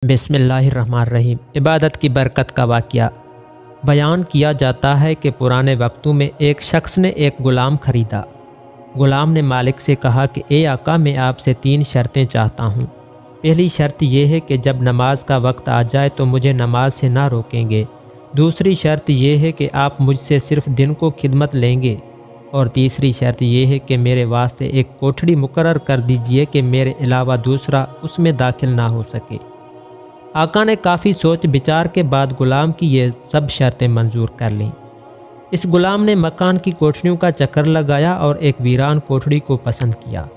बिस्मिल्लाहिर्रहमानिर्रहीम। इबादत की बरकत का वाक़या बयान किया जाता है कि पुराने वक्तों में एक शख्स ने एक ग़ुलाम ख़रीदा। ग़ुलाम ने मालिक से कहा कि ए आका, मैं आपसे 3 शर्तें चाहता हूँ। पहली शर्त यह है कि जब नमाज का वक्त आ जाए तो मुझे नमाज से ना रोकेंगे। दूसरी शर्त यह है कि आप मुझसे सिर्फ़ दिन को खिदमत लेंगे। और तीसरी शर्त यह है कि मेरे वास्ते एक कोठड़ी मुकर्रर कर दीजिए कि मेरे अलावा दूसरा उसमें दाखिल ना हो सके। आका ने काफ़ी सोच विचार के बाद ग़ुलाम की ये सब शर्तें मंजूर कर लीं। इस ग़ुलाम ने मकान की कोठरियों का चक्कर लगाया और एक वीरान कोठड़ी को पसंद किया।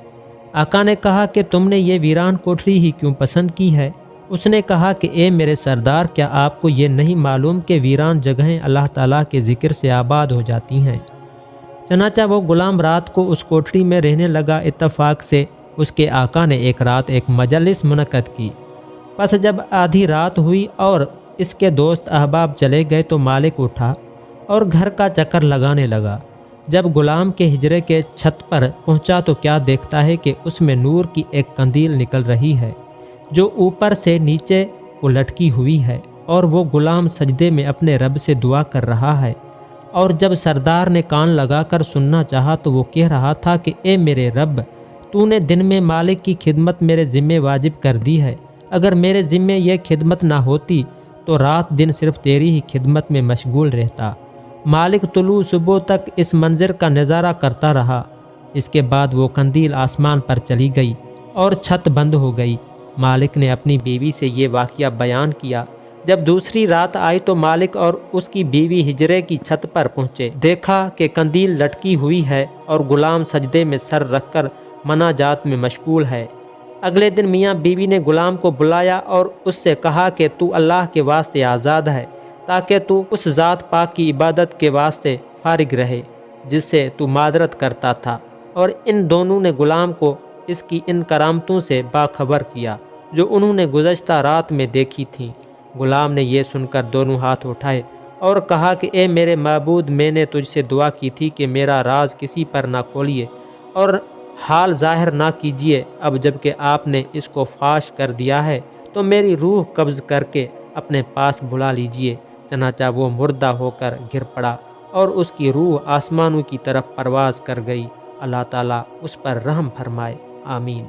आका ने कहा कि तुमने ये वीरान कोठरी ही क्यों पसंद की है? उसने कहा कि ए मेरे सरदार, क्या आपको ये नहीं मालूम कि वीरान जगहें अल्लाह ताला के ज़िक्र से आबाद हो जाती हैं? चनाचा वो ग़ुलाम रात को उस कोठरी में रहने लगा। इत्तफाक से उसके आका ने एक रात एक मजलिस मुनक़्क़द की। बस जब आधी रात हुई और इसके दोस्त अहबाब चले गए तो मालिक उठा और घर का चक्कर लगाने लगा। जब ग़ुलाम के हिजरे के छत पर पहुंचा तो क्या देखता है कि उसमें नूर की एक कंदील निकल रही है जो ऊपर से नीचे को लटकी हुई है, और वो ग़ुलाम सजदे में अपने रब से दुआ कर रहा है। और जब सरदार ने कान लगाकर सुनना चाहा तो वो कह रहा था कि ए मेरे रब, तूने दिन में मालिक की खिदमत मेरे ज़िम्मे वाजिब कर दी है। अगर मेरे ज़िम्मे यह खिदमत ना होती तो रात दिन सिर्फ़ तेरी ही खिदमत में मशगूल रहता। मालिक तुलू सुबह तक इस मंज़र का नज़ारा करता रहा। इसके बाद वो कंदील आसमान पर चली गई और छत बंद हो गई। मालिक ने अपनी बीवी से ये वाक़या बयान किया। जब दूसरी रात आई तो मालिक और उसकी बीवी हिजरे की छत पर पहुँचे। देखा कि कंदील लटकी हुई है और ग़ुलाम सजदे में सर रखकर मनाजात में मशगूल है। अगले दिन मियाँ बीवी ने ग़ुलाम को बुलाया और उससे कहा कि तू अल्लाह के वास्ते आज़ाद है, ताकि तू उस ज़ात पाक की इबादत के वास्ते फारिग रहे जिससे तू मादरत करता था। और इन दोनों ने ग़ुलाम को इसकी इन करामतों से बाखबर किया जो उन्होंने गुज़श्ता रात में देखी थीं। ग़ुलाम ने यह सुनकर दोनों हाथ उठाए और कहा कि ए मेरे माबूद, मैंने तुझसे दुआ की थी कि मेरा राज किसी पर ना खोलिए और हाल ज़ाहिर ना कीजिए। अब जबकि आपने इसको फाश कर दिया है तो मेरी रूह कब्ज़ करके अपने पास बुला लीजिए। चनाचा वो मुर्दा होकर गिर पड़ा और उसकी रूह आसमानों की तरफ परवाज़ कर गई। अल्लाह ताला उस पर रहम फरमाए। आमीन।